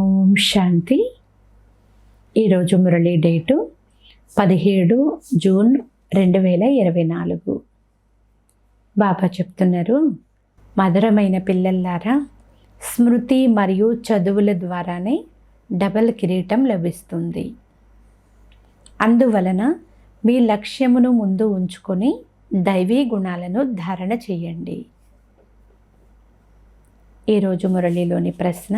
ఓం శాంతి. ఈరోజు Murali date 17 June 2024. బాబా చెప్తున్నారు, మధురమైన పిల్లల్లారా, స్మృతి మరియు చదువుల ద్వారానే డబల్ కిరీటం లభిస్తుంది. అందువలన మీ లక్ష్యమును ముందు ఉంచుకొని దైవీ గుణాలను ధారణ చేయండి. ఈరోజు మురళీలోని ప్రశ్న,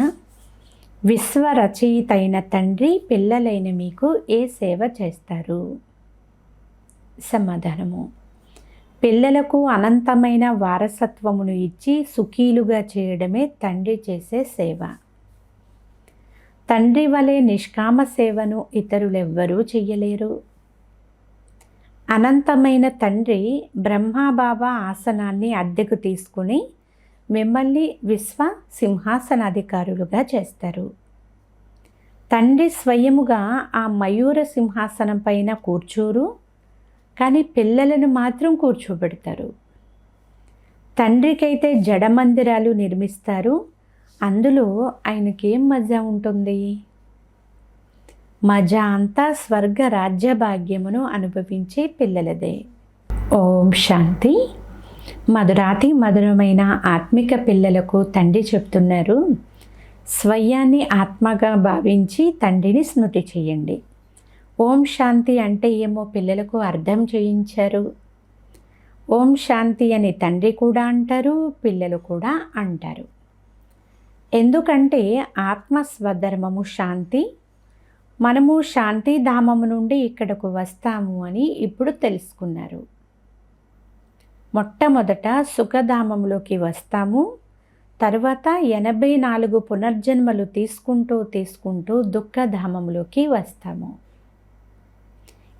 విశ్వ రచయిత అయిన తండ్రి పిల్లలైన మీకు ఏ సేవ చేస్తారు? సమాధానము, పిల్లలకు అనంతమైన వారసత్వమును ఇచ్చి సుఖీలుగా చేయడమే తండ్రి చేసే సేవ. తండ్రి వలె నిష్కామ సేవను ఇతరులెవ్వరూ చెయ్యలేరు. అనంతమైన తండ్రి బ్రహ్మాబాబా ఆసనాన్ని అద్దెకు తీసుకుని మిమ్మల్ని విశ్వ సింహాసనాధికారులుగా చేస్తారు. తండ్రి స్వయముగా ఆ మయూర సింహాసనం పైన కూర్చోరు, కానీ పిల్లలను మాత్రం కూర్చోబెడతారు. తండ్రికైతే జడమందిరాలు నిర్మిస్తారు, అందులో ఆయనకేం మజా ఉంటుంది? మజా అంతా స్వర్గ రాజ్యభాగ్యమును అనుభవించే పిల్లలదే. ఓం శాంతి. మధురాతి మధురమైన ఆత్మిక పిల్లలకు తండ్రి చెప్తున్నారు, స్వయాన్ని ఆత్మగా భావించి తండ్రిని స్మృతి చేయండి. ఓం శాంతి అంటే ఏమో పిల్లలకు అర్థం చేయించారు. ఓం శాంతి అని తండ్రి కూడా అంటారు, పిల్లలు కూడా అంటారు. ఎందుకంటే ఆత్మ స్వధర్మము శాంతి. మనము శాంతిధామము నుండి ఇక్కడకు వస్తాము అని ఇప్పుడు తెలుసుకున్నారు. మొట్టమొదట సుఖధామంలోకి వస్తాము, తర్వాత 84 పునర్జన్మలు తీసుకుంటూ దుఃఖధామంలోకి వస్తాము.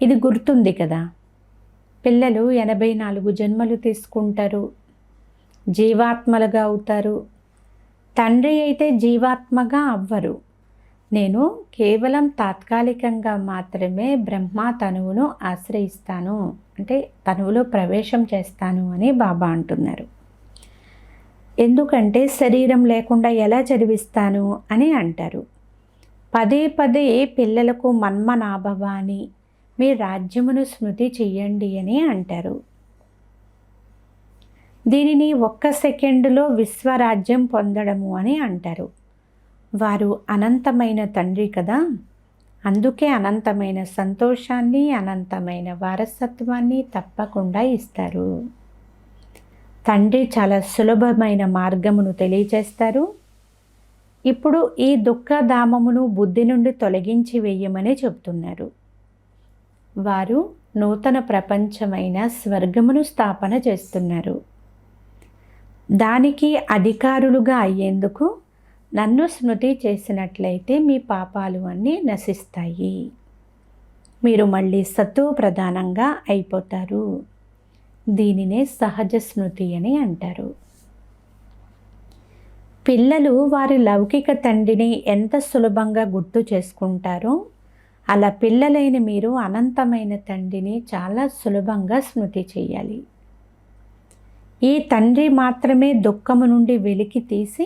ఇది గుర్తుంది కదా. పిల్లలు 84 జన్మలు తీసుకుంటారు, జీవాత్మలుగా అవుతారు. తండ్రి అయితే జీవాత్మగా అవ్వరు. నేను కేవలం తాత్కాలికంగా మాత్రమే బ్రహ్మ తనువును ఆశ్రయిస్తాను, అంటే తనువులో ప్రవేశం చేస్తాను అని బాబా అంటున్నారు. ఎందుకంటే శరీరం లేకుండా ఎలా చదివిస్తాను అని అంటారు. పదే పదే పిల్లలకు మన్మనాభవ అని, మీ రాజ్యమును స్మృతి చెయ్యండి అని అంటారు. దీనిని 1 సెకండులో విశ్వరాజ్యం పొందడము అని అంటారు. వారు అనంతమైన తండ్రి కదా, అందుకే అనంతమైన సంతోషాన్ని, అనంతమైన వారసత్వాన్ని తప్పకుండా ఇస్తారు. తండ్రి చాలా సులభమైన మార్గమును తెలియచేస్తారు. ఇప్పుడు ఈ దుఃఖధామమును బుద్ధి నుండి తొలగించి వేయమని చెప్తున్నారు. వారు నూతన ప్రపంచమైన స్వర్గమును స్థాపన చేస్తున్నారు. దానికి అధికారులుగా అయ్యేందుకు నన్ను స్మృతి చేసినట్లయితే మీ పాపాలు అన్నీ నశిస్తాయి. మీరు మళ్ళీ సత్వ ప్రధానంగా అయిపోతారు. దీనినే సహజ స్మృతి అని అంటారు. పిల్లలు వారి లౌకిక తండ్రిని ఎంత సులభంగా గుర్తు చేసుకుంటారో, అలా పిల్లలైన మీరు అనంతమైన తండ్రిని చాలా సులభంగా స్మృతి చేయాలి. ఈ తండ్రి మాత్రమే దుఃఖము నుండి వెలికి తీసి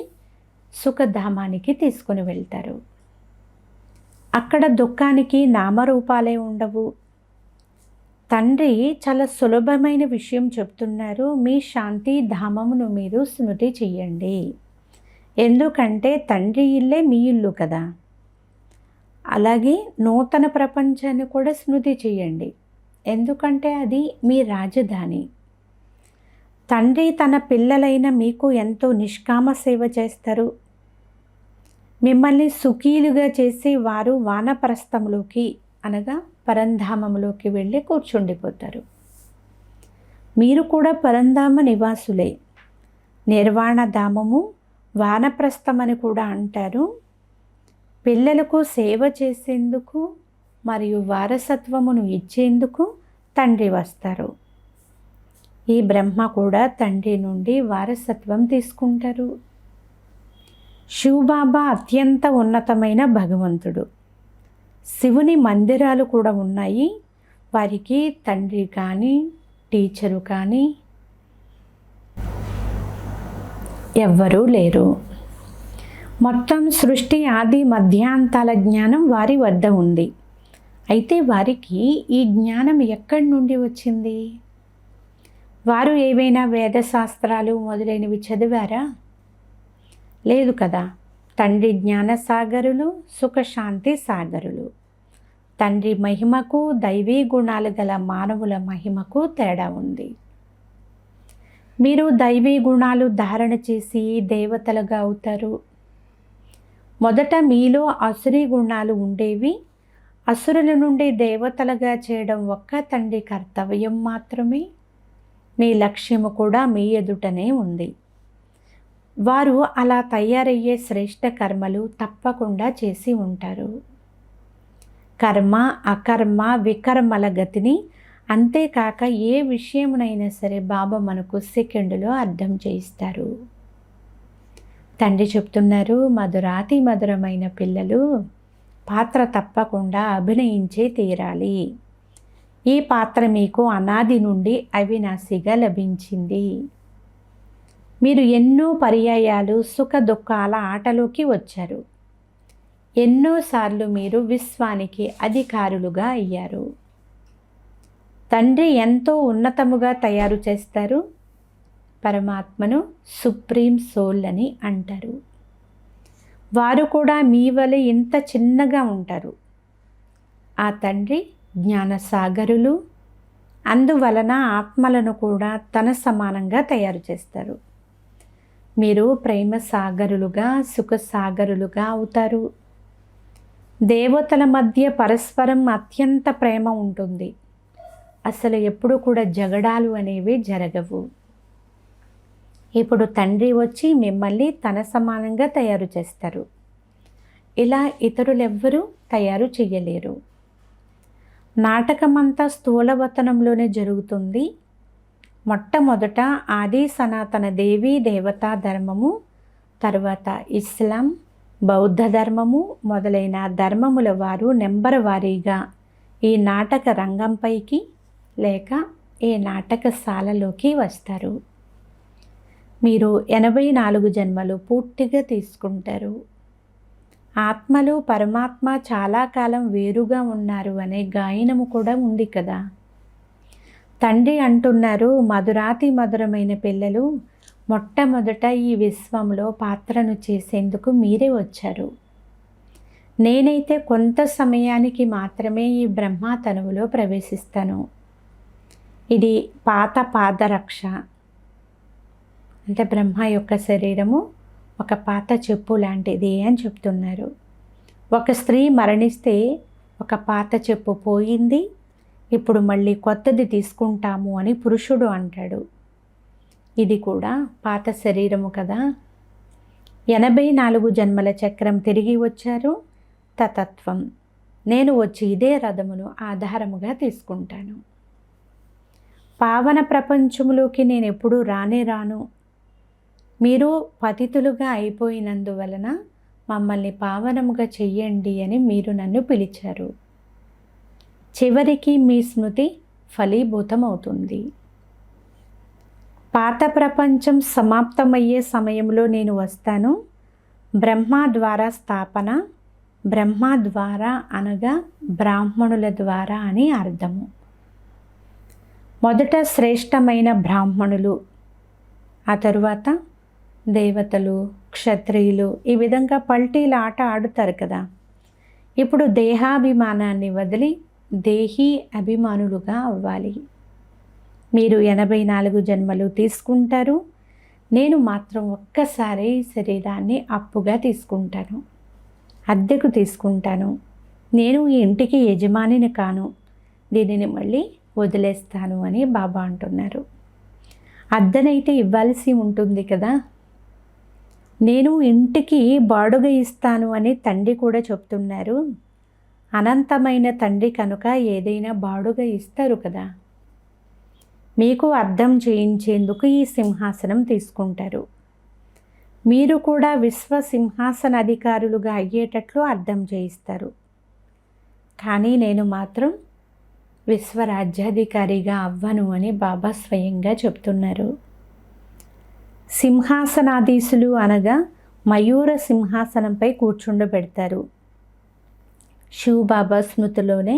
సుఖధామానికి తీసుకుని వెళ్తారు. అక్కడ దుఃఖానికి నామరూపాలే ఉండవు. తండ్రి చాలా సులభమైన విషయం చెప్తున్నారు, మీ శాంతి ధామమును మీరు స్మృతి చెయ్యండి. ఎందుకంటే తండ్రి ఇల్లే మీ ఇల్లు కదా. అలాగే నూతన ప్రపంచాన్ని కూడా స్మృతి చెయ్యండి, ఎందుకంటే అది మీ రాజధాని. తండ్రి తన పిల్లలైన మీకు ఎంతో నిష్కామ సేవ చేస్తారు. మిమ్మల్ని సుఖీలుగా చేసి వారు వానప్రస్థంలోకి అనగా పరంధామంలోకి వెళ్ళి కూర్చుండిపోతారు. మీరు కూడా పరంధామ నివాసులే. నిర్వాణధామము వానప్రస్థమని కూడా అంటారు. పిల్లలకు సేవ చేసేందుకు మరియు వారసత్వమును ఇచ్చేందుకు తండ్రి వస్తారు. ఈ బ్రహ్మ కూడా తండ్రి నుండి వారసత్వం తీసుకుంటారు. శివబాబా అత్యంత ఉన్నతమైన భగవంతుడు. శివుని మందిరాలు కూడా ఉన్నాయి. వారికి తండ్రి కానీ టీచరు కానీ ఎవ్వరూ లేరు. మొత్తం సృష్టి ఆది మధ్యాంతాల జ్ఞానం వారి వద్ద ఉంది. అయితే వారికి ఈ జ్ఞానం ఎక్కడి నుండి వచ్చింది? వారు ఏవైనా వేదశాస్త్రాలు మొదలైనవి చదివారా? లేదు కదా. తండ్రి జ్ఞాన సాగరులు, సుఖశాంతి సాగరులు. తండ్రి మహిమకు, దైవీ గుణాలు గల మానవుల మహిమకు తేడా ఉంది. మీరు దైవీ గుణాలు ధారణ చేసి దేవతలుగా అవుతారు. మొదట మీలో అసురీ గుణాలు ఉండేవి. అసురుల నుండి దేవతలుగా చేయడం ఒక్క తండ్రి కర్తవ్యం మాత్రమే. మీ లక్ష్యము కూడా మీ ఎదుటనే ఉంది. వారు అలా తయారయ్యే శ్రేష్ఠ కర్మలు తప్పకుండా చేసి ఉంటారు. కర్మ, అకర్మ, వికర్మల గతిని, అంతేకాక ఏ విషయమునైనా సరే బాబా మనకు సెకండులో అర్థం చేయిస్తారు. తండ్రి చెప్తున్నారు, మధురాతి మధురమైన పిల్లలు, పాత్ర తప్పకుండా అభినయించే తీరాలి. ఈ పాత్ర మీకు అనాది నుండి అవినాశిగా లభించింది. మీరు ఎన్నో పర్యాయాలు సుఖ దుఃఖాల ఆటలోకి వచ్చారు. ఎన్నోసార్లు మీరు విశ్వానికి అధికారులుగా అయ్యారు. తండ్రి ఎంతో ఉన్నతముగా తయారు చేస్తారు. పరమాత్మను సుప్రీం సోల్ అని అంటారు. వారు కూడా మీ వలె ఇంత చిన్నగా ఉంటారు. ఆ తండ్రి జ్ఞానసాగరులు, అందువలన ఆత్మలను కూడా తన సమానంగా తయారు చేస్తారు. మీరు ప్రేమ సాగరులుగా, సుఖ సాగరులుగా అవుతారు. దేవతల మధ్య పరస్పరం అత్యంత ప్రేమ ఉంటుంది. అసలు ఎప్పుడు కూడా జగడాలు అనేవి జరగవు. ఇప్పుడు తండ్రి వచ్చి మిమ్మల్ని తన సమానంగా తయారు చేస్తారు. ఇలా ఇతరులెవ్వరూ తయారు చేయలేరు. నాటకమంతా స్థూలవతనంలోనే జరుగుతుంది. మొట్టమొదట ఆది సనాతన దేవీ దేవతా ధర్మము, తరువాత ఇస్లాం, బౌద్ధ ధర్మము మొదలైన ధర్మముల వారు నెంబర్ వారీగా ఈ నాటక రంగంపైకి లేక ఈ నాటకశాలలోకి వస్తారు. మీరు 84 జన్మలు పూర్తిగా తీసుకుంటారు. ఆత్మలు పరమాత్మ చాలా కాలం వేరుగా ఉన్నారు అనే గాయనము కూడా ఉంది కదా. తండ్రి అంటున్నారు, మధురాతి మధురమైన పిల్లలు, మొట్టమొదట ఈ విశ్వంలో పాత్రను చేసేందుకు మీరే వచ్చారు. నేనైతే కొంత సమయానికి మాత్రమే ఈ బ్రహ్మ తనువులో ప్రవేశిస్తాను. ఇది పాత పాదరక్ష, అంటే బ్రహ్మ యొక్క శరీరము ఒక పాత చెప్పు లాంటిది అని చెప్తున్నారు. ఒక స్త్రీ మరణిస్తే ఒక పాత చెప్పు పోయింది, ఇప్పుడు మళ్ళీ కొత్తది తీసుకుంటాము అని పురుషుడు అంటాడు. ఇది కూడా పాత శరీరము కదా. 84 జన్మల చక్రం తిరిగి వచ్చారు. తతత్వం, నేను వచ్చి ఇదే రథమును ఆధారముగా తీసుకుంటాను. పావన ప్రపంచంలోకి నేను ఎప్పుడూ రానే రాను. మీరు పతితులుగా అయిపోయినందువలన మమ్మల్ని పావనముగా చెయ్యండి అని మీరు నన్ను పిలిచారు. చివరికి మీ స్మృతి ఫలీభూతమవుతుంది. పాత ప్రపంచం సమాప్తమయ్యే సమయంలో నేను వస్తాను. బ్రహ్మ ద్వారా స్థాపన, బ్రహ్మ ద్వారా అనగా బ్రాహ్మణుల ద్వారా అని అర్థము. మొదట శ్రేష్టమైన బ్రాహ్మణులు, ఆ తరువాత దేవతలు, క్షత్రియులు, ఈ విధంగా పల్టీల ఆట ఆడుతారు కదా. ఇప్పుడు దేహాభిమానాన్ని వదిలి దేహీ అభిమానులుగా అవ్వాలి. మీరు 84 జన్మలు తీసుకుంటారు. నేను మాత్రం ఒక్కసారి శరీరాన్ని అప్పుగా తీసుకుంటాను, అద్దెకు తీసుకుంటాను. నేను ఈ ఇంటికి యజమానిని కాను, దీనిని మళ్ళీ వదిలేస్తాను అని బాబా అంటున్నారు. అద్దెనైతే ఇవ్వాల్సి ఉంటుంది కదా. నేను ఇంటికి బాడుగ ఇస్తాను అని తండ్రి కూడా చెప్తున్నారు. అనంతమైన తండ్రి కనుక ఏదైనా బాడుగ ఇస్తారు కదా. మీకు అర్థం చేయించేందుకు ఈ సింహాసనం తీసుకుంటారు. మీరు కూడా విశ్వ సింహాసన అధికారులుగా అయ్యేటట్లు అర్థం చేయిస్తారు. కానీ నేను మాత్రం విశ్వరాజ్యాధికారిగా అవ్వను అని బాబా స్వయంగా చెప్తున్నారు. సింహాసనాధీశులు అనగా మయూర సింహాసనంపై కూర్చుండబెడతారు. శివబాబా స్మృతిలోనే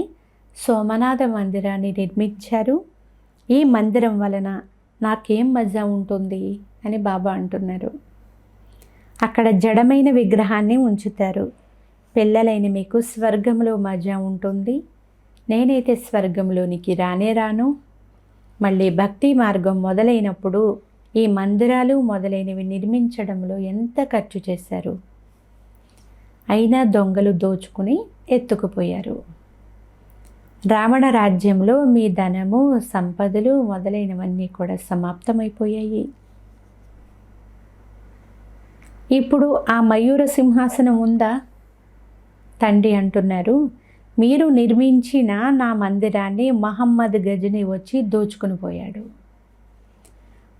సోమనాథ మందిరాన్ని నిర్మించారు. ఈ మందిరం వలన నాకేం మజా ఉంటుంది అని బాబా అంటున్నారు. అక్కడ జడమైన విగ్రహాన్ని ఉంచుతారు. పిల్లలైన మీకు స్వర్గంలో మజా ఉంటుంది. నేనైతే స్వర్గంలోనికి రానే రాను. మళ్ళీ భక్తి మార్గం మొదలైనప్పుడు ఈ మందిరాలు మొదలైనవి నిర్మించడంలో ఎంత ఖర్చు చేశారు. అయినా దొంగలు దోచుకుని ఎత్తుకుపోయారు. రావణ రాజ్యంలో మీ ధనము, సంపదలు మొదలైనవన్నీ కూడా సమాప్తమైపోయాయి. ఇప్పుడు ఆ మయూర సింహాసనం ఉందా? తండ్రి అంటున్నారు, మీరు నిర్మించిన నా మందిరాన్ని మహమ్మద్ గజని వచ్చి దోచుకుని పోయాడు.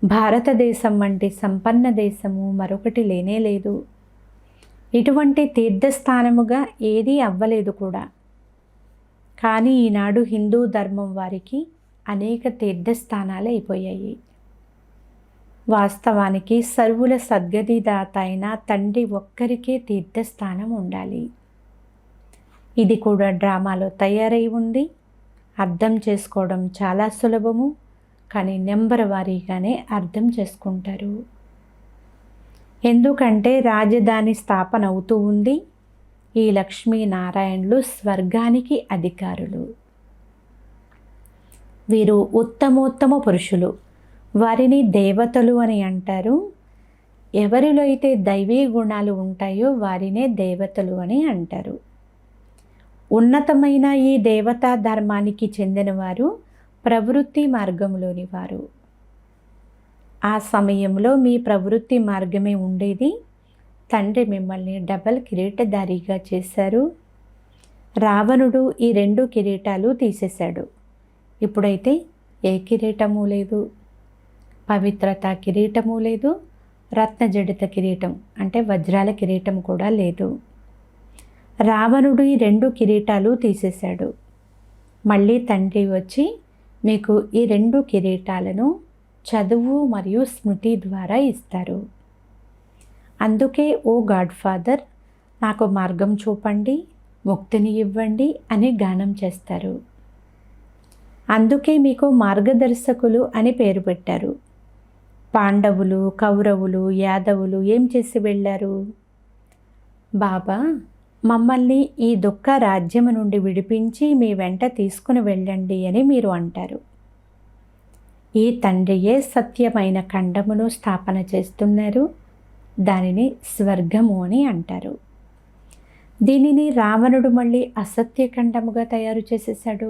భారతదేశం వంటి సంపన్న దేశము మరొకటి లేనే లేదు. ఇటువంటి తీర్థస్థానముగా ఏదీ అవ్వలేదు కూడా. కానీ ఈనాడు హిందూ ధర్మం వారికి అనేక తీర్థస్థానాలు అయిపోయాయి. వాస్తవానికి సర్వుల సద్గతిదాత అయిన తండ్రి ఒక్కరికే తీర్థస్థానం ఉండాలి. ఇది కూడా డ్రామాలో తయారై ఉంది. అర్థం చేసుకోవడం చాలా సులభము, కానీ నెంబర్ వారీగానే అర్థం చేసుకుంటారు. ఎందుకంటే రాజధాని స్థాపన అవుతూ ఉంది. ఈ లక్ష్మీనారాయణులు స్వర్గానికి అధికారులు. వీరు ఉత్తమోత్తమ పురుషులు. వారిని దేవతలు అని అంటారు. ఎవరిలో అయితే దైవీ గుణాలు ఉంటాయో వారినే దేవతలు అని అంటారు. ఉన్నతమైన ఈ దేవతా ధర్మానికి చెందినవారు ప్రవృత్తి మార్గంలోని వారు. ఆ సమయంలో మీ ప్రవృత్తి మార్గమే ఉండేది. తండ్రి మిమ్మల్ని డబల్ కిరీటధారిగా చేశారు. రావణుడు ఈ 2 కిరీటాలు తీసేశాడు. ఇప్పుడైతే ఏ కిరీటము లేదు. పవిత్రత కిరీటము లేదు. రత్నజడిత కిరీటం అంటే వజ్రాల కిరీటం కూడా లేదు. రావణుడు ఈ 2 కిరీటాలు తీసేశాడు. మళ్ళీ తండ్రి వచ్చి మీకు ఈ 2 కిరీటాలను చదువు మరియు స్మృతి ద్వారా ఇస్తారు. అందుకే ఓ గాడ్ ఫాదర్, నాకు మార్గం చూపండి, ముక్తిని ఇవ్వండి అని గానం చేస్తారు. అందుకే మీకు మార్గదర్శకులు అని పేరు పెట్టారు. పాండవులు, కౌరవులు, యాదవులు ఏం చేసి వెళ్ళారు? బాబా, మమ్మల్ని ఈ దుఃఖ రాజ్యము నుండి విడిపించి మీ వెంట తీసుకుని వెళ్ళండి అని మీరు అంటారు. ఈ తండ్రియే సత్యమైన ఖండమును స్థాపన చేస్తున్నారు. దానిని స్వర్గము అని అంటారు. దీనిని రావణుడు మళ్ళీ అసత్య ఖండముగా తయారు చేసేసాడు.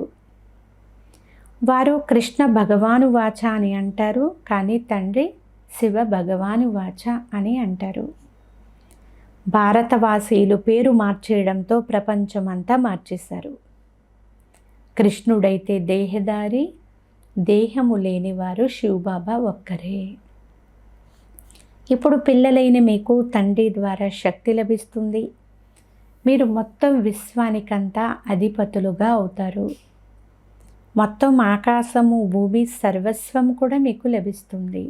వారు కృష్ణ భగవాను వాచ అని అంటారు, కానీ తండ్రి శివ భగవాను వాచ అని అంటారు. భారతవాసీలు పేరు మార్చేయడంతో ప్రపంచమంతా మార్చేశారు. కృష్ణుడైతే దేహదారి, దేహము లేనివారు శివబాబా ఒక్కరే. ఇప్పుడు పిల్లలైన మీకు తండ్రి ద్వారా శక్తి లభిస్తుంది. మీరు మొత్తం విశ్వానికంతా అధిపతులుగా అవుతారు. మొత్తం ఆకాశము, భూమి సర్వస్వం కూడా మీకు లభిస్తుంది.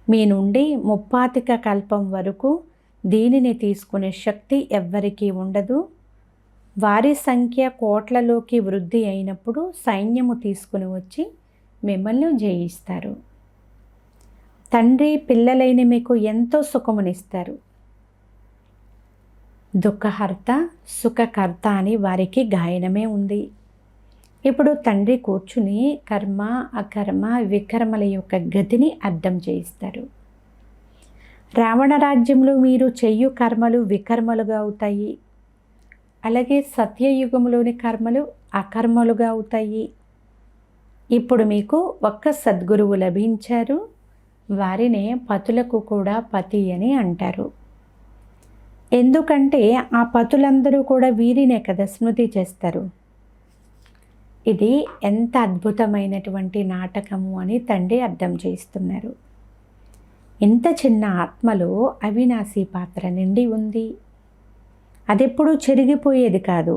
మీ నుండి 35 కల్పం వరకు దీనిని తీసుకునే శక్తి ఎవ్వరికీ ఉండదు. వారి సంఖ్య కోట్లలోకి వృద్ధి అయినప్పుడు సైన్యము తీసుకుని వచ్చి మిమ్మల్ని జయిస్తారు. తండ్రి పిల్లలైన మీకు ఎంతో సుఖమునిస్తారు. దుఃఖహర్త, సుఖకర్త అని వారికి గాయనమే ఉంది. ఇప్పుడు తండ్రి కూర్చుని కర్మ, అకర్మ, వికర్మల యొక్క గతిని అర్థం చేయిస్తారు. రావణ రాజ్యంలో మీరు చెయ్యు కర్మలు వికర్మలుగా అవుతాయి. అలాగే సత్యయుగంలోని కర్మలు అకర్మలుగా అవుతాయి. ఇప్పుడు మీకు ఒక్క సద్గురువు లభించారు. వారినే పతులకు కూడా పతి అని అంటారు. ఎందుకంటే ఆ పతులందరూ కూడా వీరినే కదా స్మృతి చేస్తారు. ఇది ఎంత అద్భుతమైనటువంటి నాటకము అని తండ్రి అర్థం చేస్తున్నారు. ఇంత చిన్న ఆత్మలో అవినాశి పాత్ర నిండి ఉంది. అదెప్పుడూ చెరిగిపోయేది కాదు.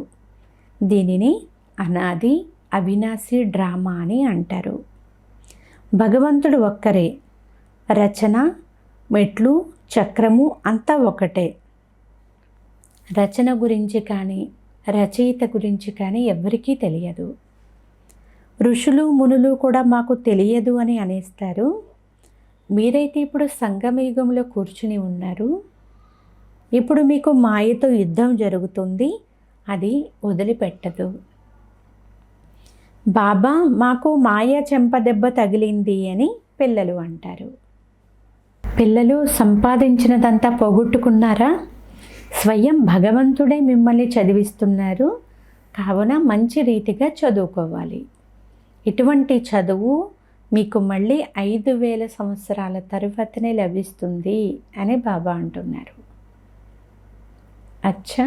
దీనిని అనాది అవినాశి డ్రామా అని అంటారు. భగవంతుడు ఒక్కరే. రచన, మెట్లు, చక్రము అంతా ఒకటే. రచన గురించి కానీ రచయిత గురించి కానీ ఎవ్వరికీ తెలియదు. ఋషులు మునులు కూడా మాకు తెలియదు అని అనేస్తారు. మీరైతే ఇప్పుడు సంగమయుగంలో కూర్చుని ఉన్నారు. ఇప్పుడు మీకు మాయతో యుద్ధం జరుగుతుంది, అది వదిలిపెట్టదు. బాబా మాకు మాయ చెంపదెబ్బ తగిలింది అని పిల్లలు అంటారు. పిల్లలు సంపాదించినదంతా పోగొట్టుకున్నారా? స్వయం భగవంతుడే మిమ్మల్ని చదివిస్తున్నారు. కావున మంచి రీతిగా చదువుకోవాలి. ఇటువంటి చదువు మీకు మళ్ళీ 5000 సంవత్సరాల తరువాతనే లభిస్తుంది అని బాబా అంటున్నారు. అచ్చా,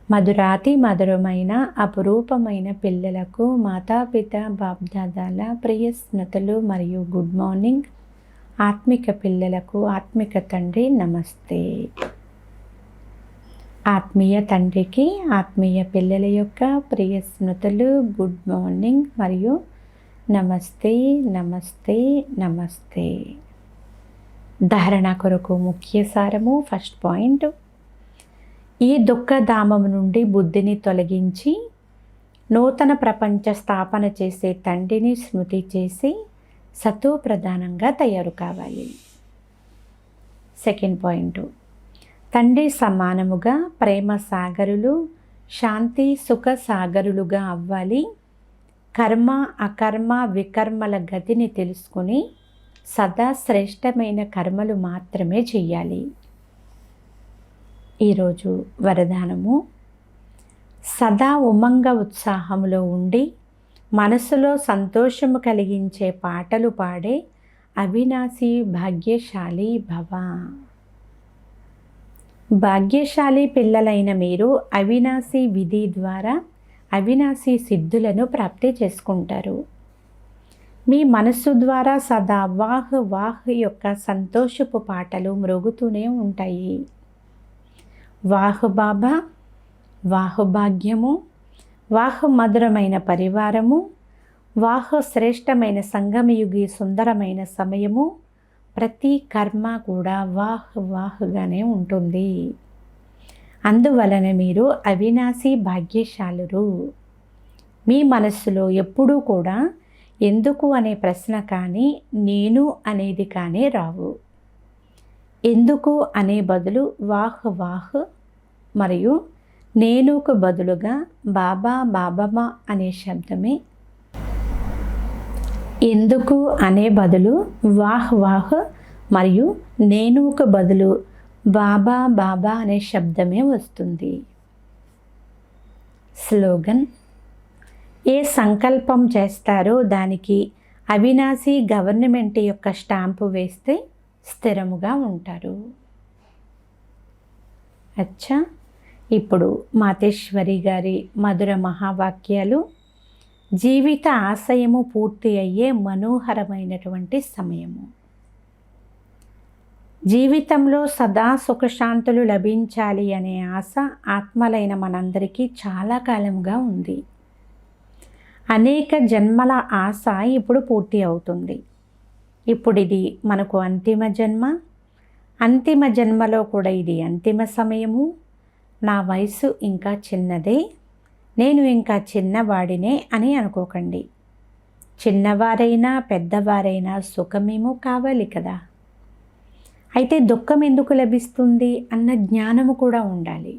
మధురాతి మధురమైన అపురూపమైన పిల్లలకు మాతాపిత బాప్దాదాల ప్రియ స్మృతులు మరియు గుడ్ మార్నింగ్. ఆత్మిక పిల్లలకు ఆత్మిక తండ్రి నమస్తే. ఆత్మీయ తండ్రికి ఆత్మీయ పిల్లల యొక్క ప్రియ స్మృతులు, గుడ్ మార్నింగ్ మరియు నమస్తే నమస్తే నమస్తే. ధారణ కొరకు ముఖ్య సారము. ఫస్ట్ పాయింట్, ఈ దుఃఖధామం నుండి బుద్ధిని తొలగించి నూతన ప్రపంచ స్థాపన చేసే తండ్రిని స్మృతి చేసి సతో ప్రధానంగా తయారు కావాలి. సెకండ్ పాయింట్, తండ్రి సమానముగా ప్రేమ సాగరులు, శాంతి సుఖ సాగరులుగా అవ్వాలి. కర్మ అకర్మ వికర్మల గతిని తెలుసుకుని సదా శ్రేష్టమైన కర్మలు మాత్రమే చెయ్యాలి. ఈరోజు వరదానము, సదా ఉమంగ ఉత్సాహంలో ఉండి మనసులో సంతోషము కలిగించే పాటలు పాడే అవినాశి భాగ్యశాలి భవ. భాగ్యశాలి పిల్లలైన మీరు అవినాశి విధి ద్వారా అవినాశి సిద్ధులను ప్రాప్తి చేసుకుంటారు. మీ మనస్సు ద్వారా సదా వాహ్ వాహ్ యొక్క సంతోషపు పాటలు మ్రోగుతూనే ఉంటాయి. వాహ్ బాబా, వాహ్ భాగ్యము, వాహ్ మధురమైన పరివారము, వాహ్ శ్రేష్టమైన సంగమయుగి సుందరమైన సమయము. ప్రతి కర్మ కూడా వాహ్ వాహ్గానే ఉంటుంది. అందువలన మీరు అవినాశి భాగ్యశాలురు. మీ మనస్సులో ఎప్పుడూ కూడా ఎందుకు అనే ప్రశ్న కానీ నేను అనేది కానీ రావు. ఎందుకు అనే బదులు వాహ్ వాహ్ మరియు నేనుకు బదులుగా బాబా బాబమ్మ అనే శబ్దమే. ఎందుకు అనే బదులు వాహ్ వాహ్ మరియు నేనుకు బదులు బాబా బాబా అనే శబ్దమే వస్తుంది. స్లోగన్, ఏ సంకల్పం చేస్తారో దానికి అవినాశి గవర్నమెంట్ యొక్క స్టాంపు వేస్తే స్థిరముగా ఉంటారు. అచ్చా, ఇప్పుడు మాతేశ్వరి గారి మధుర మహావాక్యాలు. జీవిత ఆశయము పూర్తి అయ్యే మనోహరమైనటువంటి సమయము. జీవితంలో సదా సుఖశాంతులు లభించాలి అనే ఆశ ఆత్మలైన మనందరికీ చాలా కాలంగా ఉంది. అనేక జన్మల ఆశ ఇప్పుడు పూర్తి అవుతుంది. ఇప్పుడు ఇది మనకు అంతిమ జన్మ. అంతిమ జన్మలో కూడా ఇది అంతిమ సమయము. నా వయసు ఇంకా చిన్నదే, నేను ఇంకా చిన్నవాడినే అని అనుకోకండి. చిన్నవారైనా పెద్దవారైనా సుఖమేమో కావాలి కదా. అయితే దుఃఖం ఎందుకు లభిస్తుంది అన్న జ్ఞానము కూడా ఉండాలి.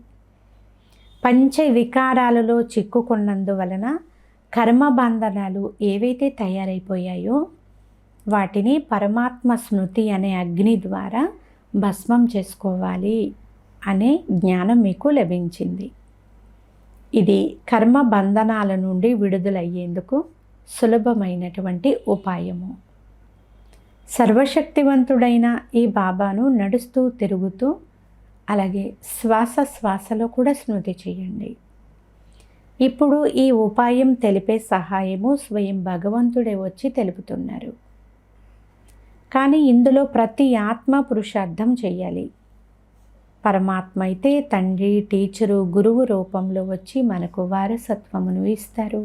పంచ వికారాలలో చిక్కుకున్నందువలన కర్మబంధనాలు ఏవైతే తయారైపోయాయో వాటిని పరమాత్మ స్మృతి అనే అగ్ని ద్వారా భస్మం చేసుకోవాలి అనే జ్ఞానం మీకు లభించింది. ఇది కర్మ బంధనాల నుండి విడుదలయ్యేందుకు సులభమైనటువంటి ఉపాయము. సర్వశక్తివంతుడైన ఈ బాబాను నడుస్తూ తిరుగుతూ అలాగే శ్వాసలో కూడా స్మృతి చేయండి. ఇప్పుడు ఈ ఉపాయం తెలిపే సహాయము స్వయం భగవంతుడే వచ్చి తెలుపుతున్నారు. కానీ ఇందులో ప్రతి ఆత్మ పురుషార్థం చేయాలి. పరమాత్మ అయితే తండ్రి, టీచరు, గురువు రూపంలో వచ్చి మనకు వారసత్వమును ఇస్తారు.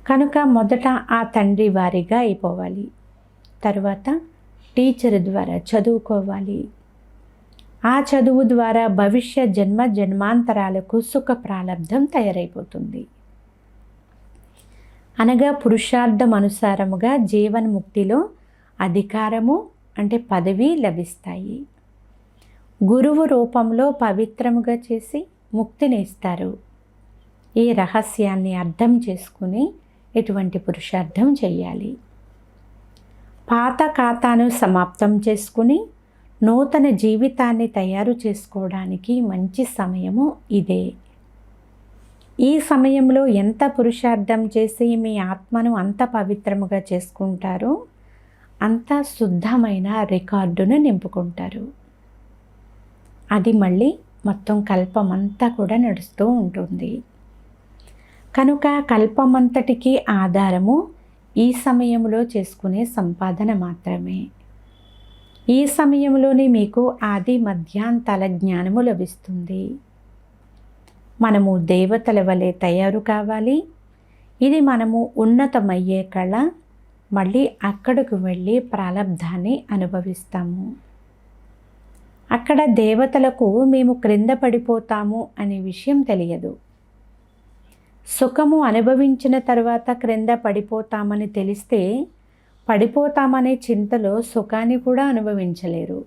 కనుక మొదట ఆ తండ్రి వారిగా అయిపోవాలి. తరువాత టీచర్ ద్వారా చదువుకోవాలి. ఆ చదువు ద్వారా భవిష్య జన్మాంతరాలకు సుఖ ప్రాలబ్ధం తయారైపోతుంది. అనగా పురుషార్థం అనుసారముగా జీవన్ముక్తిలో అధికారము అంటే పదవి లభిస్తాయి. గురువు రూపంలో పవిత్రముగా చేసి ముక్తిని ఇస్తారు. ఈ రహస్యాన్ని అర్థం చేసుకుని ఎటువంటి పురుషార్థం చేయాలి. పాత ఖాతాను సమాప్తం చేసుకుని నూతన జీవితాన్ని తయారు చేసుకోవడానికి మంచి సమయము ఇదే. ఈ సమయంలో ఎంత పురుషార్థం చేసి మీ ఆత్మను అంత పవిత్రముగా చేసుకుంటారో అంత శుద్ధమైన రికార్డును నింపుకుంటారు. అది మళ్ళీ మొత్తం కల్పమంతా కూడా నడుస్తూ ఉంటుంది. కనుక కల్పమంతటికి ఆధారము ఈ సమయంలో చేసుకునే సంపాదన మాత్రమే. ఈ సమయంలోనే మీకు ఆది మధ్యాంతాల జ్ఞానము లభిస్తుంది. మనము దేవతల వలె తయారు కావాలి. ఇది మనము ఉన్నతమయ్యే కళ. మళ్ళీ అక్కడికి వెళ్ళి ప్రాలబ్ధాన్ని అనుభవిస్తాము. అక్కడ దేవతలకు మేము క్రింద పడిపోతాము అనే విషయం తెలియదు. సుఖము అనుభవించిన తర్వాత క్రింద పడిపోతామని తెలిస్తే పడిపోతామనే చింతలో సుఖాన్ని కూడా అనుభవించలేరు.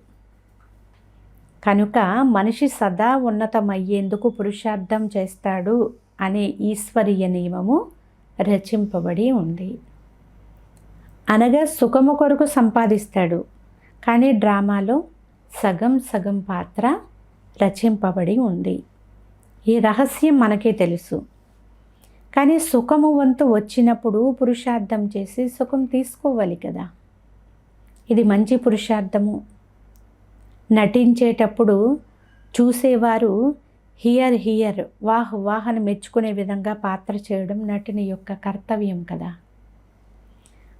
కనుక మనిషి సదా ఉన్నతమయ్యేందుకు పురుషార్థం చేస్తాడు అనే ఈశ్వరీయ నియమము రచింపబడి ఉంది. అనగా సుఖము కొరకు సంపాదిస్తాడు, కానీ డ్రామాలో సగం సగం పాత్ర రచింపబడి ఉంది. ఈ రహస్యం మనకే తెలుసు. కానీ సుఖము వంతు వచ్చినప్పుడు పురుషార్థం చేసి సుఖం తీసుకోవాలి కదా. ఇది మంచి పురుషార్థము. నటించేటప్పుడు చూసేవారు హియర్ వాహ్ అని మెచ్చుకునే విధంగా పాత్ర చేయడం నటుని యొక్క కర్తవ్యం కదా.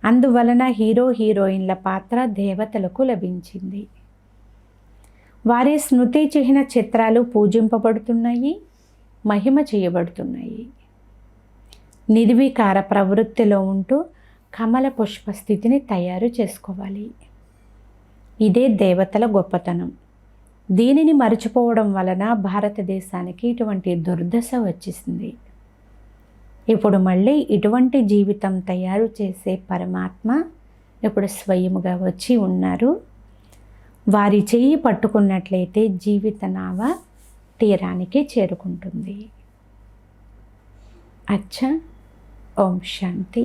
అందువలన హీరోయిన్ల పాత్ర దేవతలకు లభించింది. వారి స్మృతి చిహ్న చిత్రాలు పూజింపబడుతున్నాయి, మహిమ చేయబడుతున్నాయి. నిర్వికార ప్రవృత్తిలో ఉంటూ కమల పుష్ప స్థితిని తయారు చేసుకోవాలి. ఇదే దేవతల గొప్పతనం. దీనిని మరచిపోవడం వలన భారతదేశానికి ఇటువంటి దుర్దశ వచ్చేసింది. ఇప్పుడు మళ్ళీ ఇటువంటి జీవితం తయారు చేసే పరమాత్మ ఇప్పుడు స్వయముగా వచ్చి ఉన్నారు. వారి చెయ్యి పట్టుకున్నట్లయితే జీవిత నావ తీరానికి చేరుకుంటుంది. అచ్చా. ఓం శాంతి.